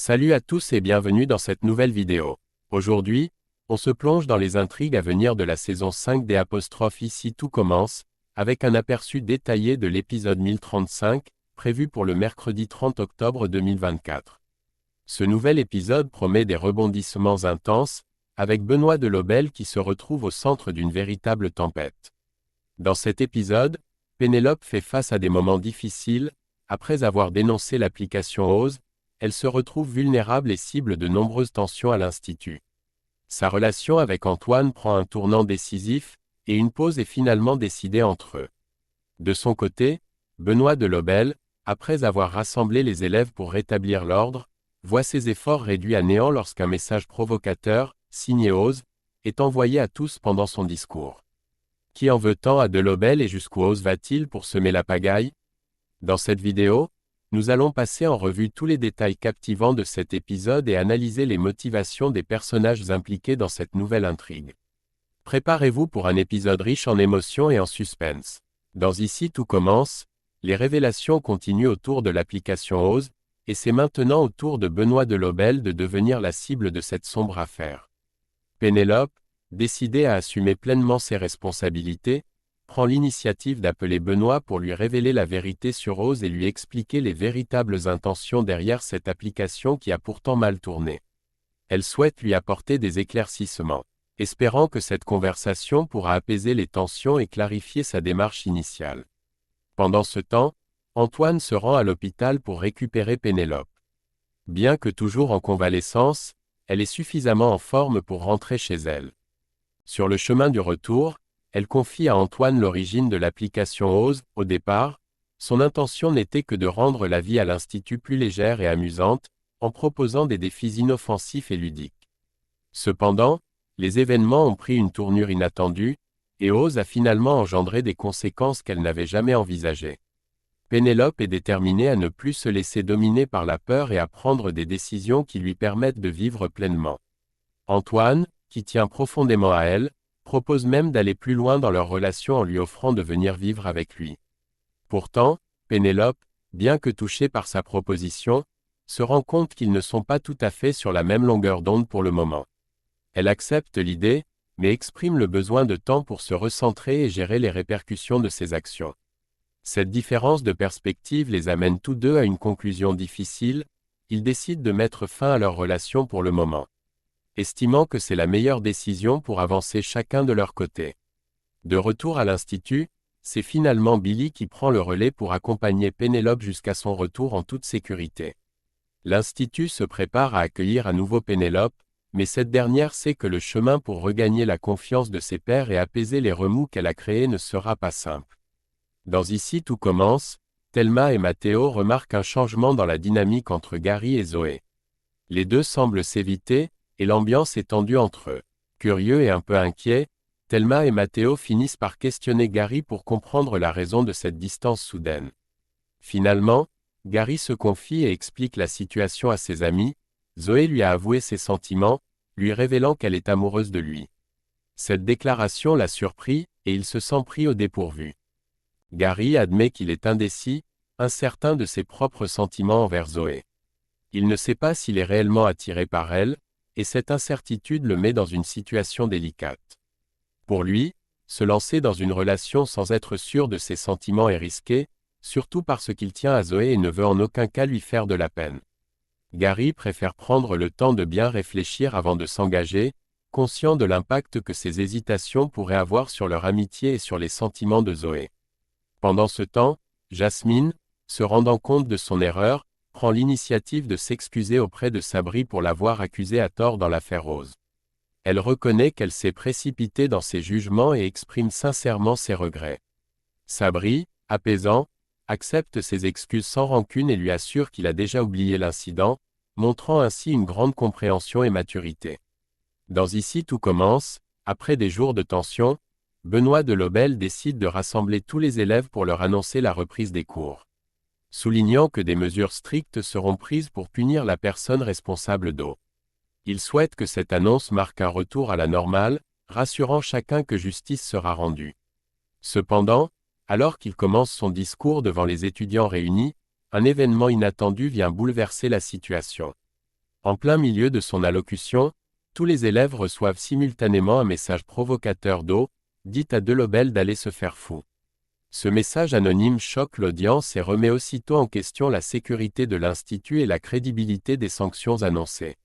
Salut à tous et bienvenue dans cette nouvelle vidéo. Aujourd'hui, on se plonge dans les intrigues à venir de la saison 5 des '. Ici tout commence, avec un aperçu détaillé de l'épisode 1035, prévu pour le mercredi 30 octobre 2024. Ce nouvel épisode promet des rebondissements intenses, avec Benoît de Lobel qui se retrouve au centre d'une véritable tempête. Dans cet épisode, Pénélope fait face à des moments difficiles. Après avoir dénoncé l'application Ose, elle se retrouve vulnérable et cible de nombreuses tensions à l'Institut. Sa relation avec Antoine prend un tournant décisif, et une pause est finalement décidée entre eux. De son côté, Benoît de Lobel, après avoir rassemblé les élèves pour rétablir l'ordre, voit ses efforts réduits à néant lorsqu'un message provocateur, signé Ose, est envoyé à tous pendant son discours. Qui en veut tant à de Lobel et jusqu'où Ose va-t-il pour semer la pagaille? Dans cette vidéo, nous allons passer en revue tous les détails captivants de cet épisode et analyser les motivations des personnages impliqués dans cette nouvelle intrigue. Préparez-vous pour un épisode riche en émotions et en suspense. Dans Ici tout commence, les révélations continuent autour de l'application Ose, et c'est maintenant au tour de Benoît de Lobel de devenir la cible de cette sombre affaire. Pénélope, décidée à assumer pleinement ses responsabilités, prend l'initiative d'appeler Benoît pour lui révéler la vérité sur Ose et lui expliquer les véritables intentions derrière cette application qui a pourtant mal tourné. Elle souhaite lui apporter des éclaircissements, espérant que cette conversation pourra apaiser les tensions et clarifier sa démarche initiale. Pendant ce temps, Antoine se rend à l'hôpital pour récupérer Pénélope. Bien que toujours en convalescence, elle est suffisamment en forme pour rentrer chez elle. Sur le chemin du retour, elle confie à Antoine l'origine de l'application Ose. Au départ, son intention n'était que de rendre la vie à l'Institut plus légère et amusante, en proposant des défis inoffensifs et ludiques. Cependant, les événements ont pris une tournure inattendue, et Ose a finalement engendré des conséquences qu'elle n'avait jamais envisagées. Pénélope est déterminée à ne plus se laisser dominer par la peur et à prendre des décisions qui lui permettent de vivre pleinement. Antoine, qui tient profondément à elle, propose même d'aller plus loin dans leur relation en lui offrant de venir vivre avec lui. Pourtant, Pénélope, bien que touchée par sa proposition, se rend compte qu'ils ne sont pas tout à fait sur la même longueur d'onde pour le moment. Elle accepte l'idée, mais exprime le besoin de temps pour se recentrer et gérer les répercussions de ses actions. Cette différence de perspective les amène tous deux à une conclusion difficile. Ils décident de mettre fin à leur relation pour le moment, estimant que c'est la meilleure décision pour avancer chacun de leur côté. De retour à l'Institut, c'est finalement Billy qui prend le relais pour accompagner Pénélope jusqu'à son retour en toute sécurité. L'Institut se prépare à accueillir à nouveau Pénélope, mais cette dernière sait que le chemin pour regagner la confiance de ses pairs et apaiser les remous qu'elle a créés ne sera pas simple. Dans Ici tout commence, Thelma et Matteo remarquent un changement dans la dynamique entre Gary et Zoé. Les deux semblent s'éviter, et l'ambiance est tendue entre eux. Curieux et un peu inquiets, Thelma et Matteo finissent par questionner Gary pour comprendre la raison de cette distance soudaine. Finalement, Gary se confie et explique la situation à ses amis. Zoé lui a avoué ses sentiments, lui révélant qu'elle est amoureuse de lui. Cette déclaration l'a surpris, et il se sent pris au dépourvu. Gary admet qu'il est indécis, incertain de ses propres sentiments envers Zoé. Il ne sait pas s'il est réellement attiré par elle, et cette incertitude le met dans une situation délicate. Pour lui, se lancer dans une relation sans être sûr de ses sentiments est risqué, surtout parce qu'il tient à Zoé et ne veut en aucun cas lui faire de la peine. Gary préfère prendre le temps de bien réfléchir avant de s'engager, conscient de l'impact que ses hésitations pourraient avoir sur leur amitié et sur les sentiments de Zoé. Pendant ce temps, Jasmine, se rendant compte de son erreur, prend l'initiative de s'excuser auprès de Sabri pour l'avoir accusée à tort dans l'affaire Rose. Elle reconnaît qu'elle s'est précipitée dans ses jugements et exprime sincèrement ses regrets. Sabri, apaisant, accepte ses excuses sans rancune et lui assure qu'il a déjà oublié l'incident, montrant ainsi une grande compréhension et maturité. Dans Ici tout commence, après des jours de tension, Benoît de Lobel décide de rassembler tous les élèves pour leur annoncer la reprise des cours. Soulignant que des mesures strictes seront prises pour punir la personne responsable d'eau. Il souhaite que cette annonce marque un retour à la normale, rassurant chacun que justice sera rendue. Cependant, alors qu'il commence son discours devant les étudiants réunis, un événement inattendu vient bouleverser la situation. En plein milieu de son allocution, tous les élèves reçoivent simultanément un message provocateur d'O, dit à Delobel d'aller se faire fou. Ce message anonyme choque l'audience et remet aussitôt en question la sécurité de l'Institut et la crédibilité des sanctions annoncées.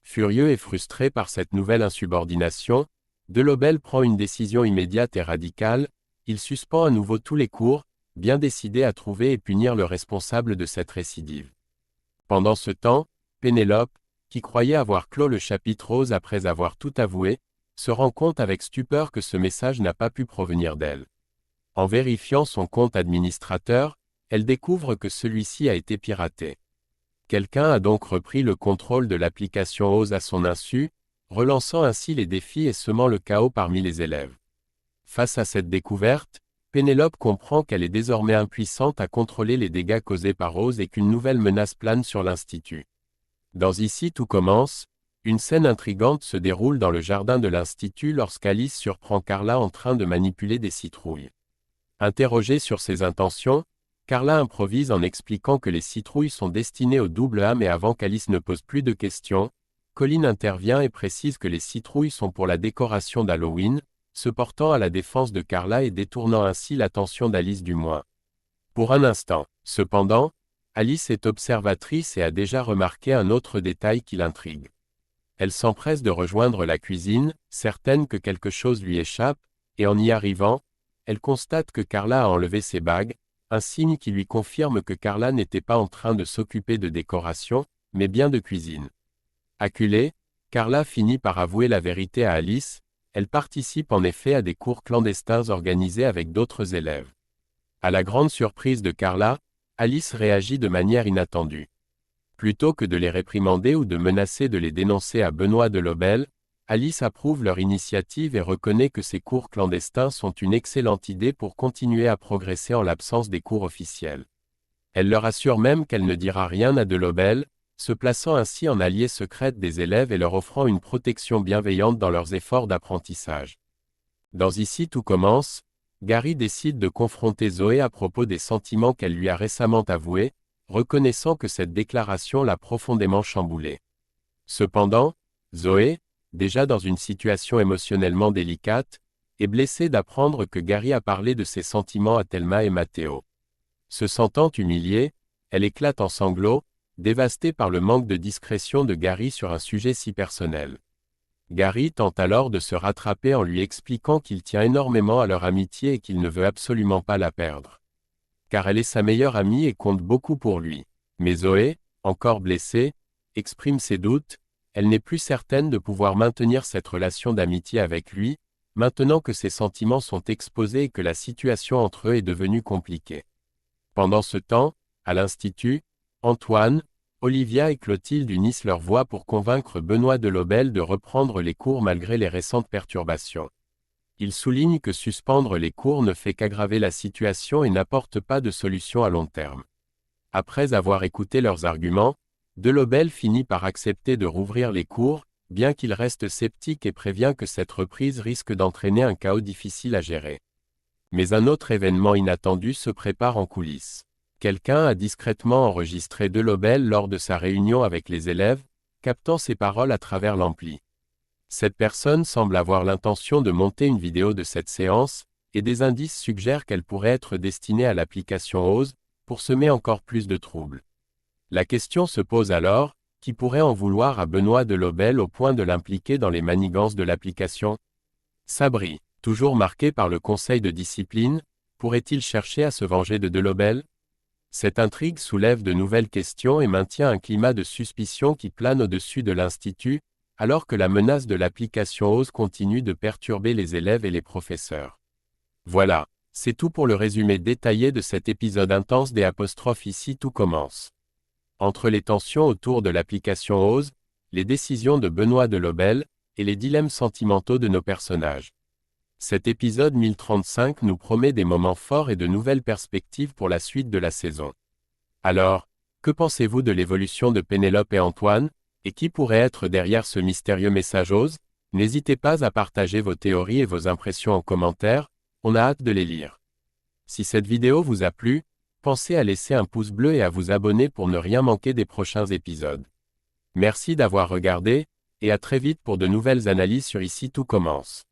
Furieux et frustré par cette nouvelle insubordination, Delobel prend une décision immédiate et radicale, il suspend à nouveau tous les cours, bien décidé à trouver et punir le responsable de cette récidive. Pendant ce temps, Pénélope, qui croyait avoir clos le chapitre rose après avoir tout avoué, se rend compte avec stupeur que ce message n'a pas pu provenir d'elle. En vérifiant son compte administrateur, elle découvre que celui-ci a été piraté. Quelqu'un a donc repris le contrôle de l'application OSE à son insu, relançant ainsi les défis et semant le chaos parmi les élèves. Face à cette découverte, Pénélope comprend qu'elle est désormais impuissante à contrôler les dégâts causés par OSE et qu'une nouvelle menace plane sur l'Institut. Dans Ici tout commence, une scène intrigante se déroule dans le jardin de l'Institut lorsqu'Alice surprend Carla en train de manipuler des citrouilles. Interrogée sur ses intentions, Carla improvise en expliquant que les citrouilles sont destinées au double A mais avant qu'Alice ne pose plus de questions, Colline intervient et précise que les citrouilles sont pour la décoration d'Halloween, se portant à la défense de Carla et détournant ainsi l'attention d'Alice du moins. Pour un instant, cependant, Alice est observatrice et a déjà remarqué un autre détail qui l'intrigue. Elle s'empresse de rejoindre la cuisine, certaine que quelque chose lui échappe, et en y arrivant, elle constate que Carla a enlevé ses bagues, un signe qui lui confirme que Carla n'était pas en train de s'occuper de décoration, mais bien de cuisine. Acculée, Carla finit par avouer la vérité à Alice, elle participe en effet à des cours clandestins organisés avec d'autres élèves. À la grande surprise de Carla, Alice réagit de manière inattendue. Plutôt que de les réprimander ou de menacer de les dénoncer à Benoît Delobel, Alice approuve leur initiative et reconnaît que ces cours clandestins sont une excellente idée pour continuer à progresser en l'absence des cours officiels. Elle leur assure même qu'elle ne dira rien à Delobel, se plaçant ainsi en alliée secrète des élèves et leur offrant une protection bienveillante dans leurs efforts d'apprentissage. Dans Ici tout commence, Gary décide de confronter Zoé à propos des sentiments qu'elle lui a récemment avoués, reconnaissant que cette déclaration l'a profondément chamboulée. Cependant, Zoé, déjà dans une situation émotionnellement délicate, est blessée d'apprendre que Gary a parlé de ses sentiments à Thelma et Matteo. Se sentant humiliée, elle éclate en sanglots, dévastée par le manque de discrétion de Gary sur un sujet si personnel. Gary tente alors de se rattraper en lui expliquant qu'il tient énormément à leur amitié et qu'il ne veut absolument pas la perdre. Car elle est sa meilleure amie et compte beaucoup pour lui. Mais Zoé, encore blessée, exprime ses doutes, elle n'est plus certaine de pouvoir maintenir cette relation d'amitié avec lui, maintenant que ses sentiments sont exposés et que la situation entre eux est devenue compliquée. Pendant ce temps, à l'Institut, Antoine, Olivia et Clotilde unissent leurs voix pour convaincre Benoît Delobel de reprendre les cours malgré les récentes perturbations. Ils soulignent que suspendre les cours ne fait qu'aggraver la situation et n'apporte pas de solution à long terme. Après avoir écouté leurs arguments, Delobel finit par accepter de rouvrir les cours, bien qu'il reste sceptique et prévient que cette reprise risque d'entraîner un chaos difficile à gérer. Mais un autre événement inattendu se prépare en coulisses. Quelqu'un a discrètement enregistré Delobel lors de sa réunion avec les élèves, captant ses paroles à travers l'ampli. Cette personne semble avoir l'intention de monter une vidéo de cette séance, et des indices suggèrent qu'elle pourrait être destinée à l'application OSE, pour semer encore plus de troubles. La question se pose alors, qui pourrait en vouloir à Benoît Delobel au point de l'impliquer dans les manigances de l'application? Sabri, toujours marqué par le conseil de discipline, pourrait-il chercher à se venger de Delobel? Cette intrigue soulève de nouvelles questions et maintient un climat de suspicion qui plane au-dessus de l'Institut, alors que la menace de l'application OSE continue de perturber les élèves et les professeurs. Voilà, c'est tout pour le résumé détaillé de cet épisode intense des apostrophes Ici tout commence. Entre les tensions autour de l'application OSE, les décisions de Benoît Delobel, et les dilemmes sentimentaux de nos personnages. Cet épisode 1035 nous promet des moments forts et de nouvelles perspectives pour la suite de la saison. Alors, que pensez-vous de l'évolution de Pénélope et Antoine, et qui pourrait être derrière ce mystérieux message OSE? N'hésitez pas à partager vos théories et vos impressions en commentaire, on a hâte de les lire. Si cette vidéo vous a plu, pensez à laisser un pouce bleu et à vous abonner pour ne rien manquer des prochains épisodes. Merci d'avoir regardé, et à très vite pour de nouvelles analyses sur Ici tout commence.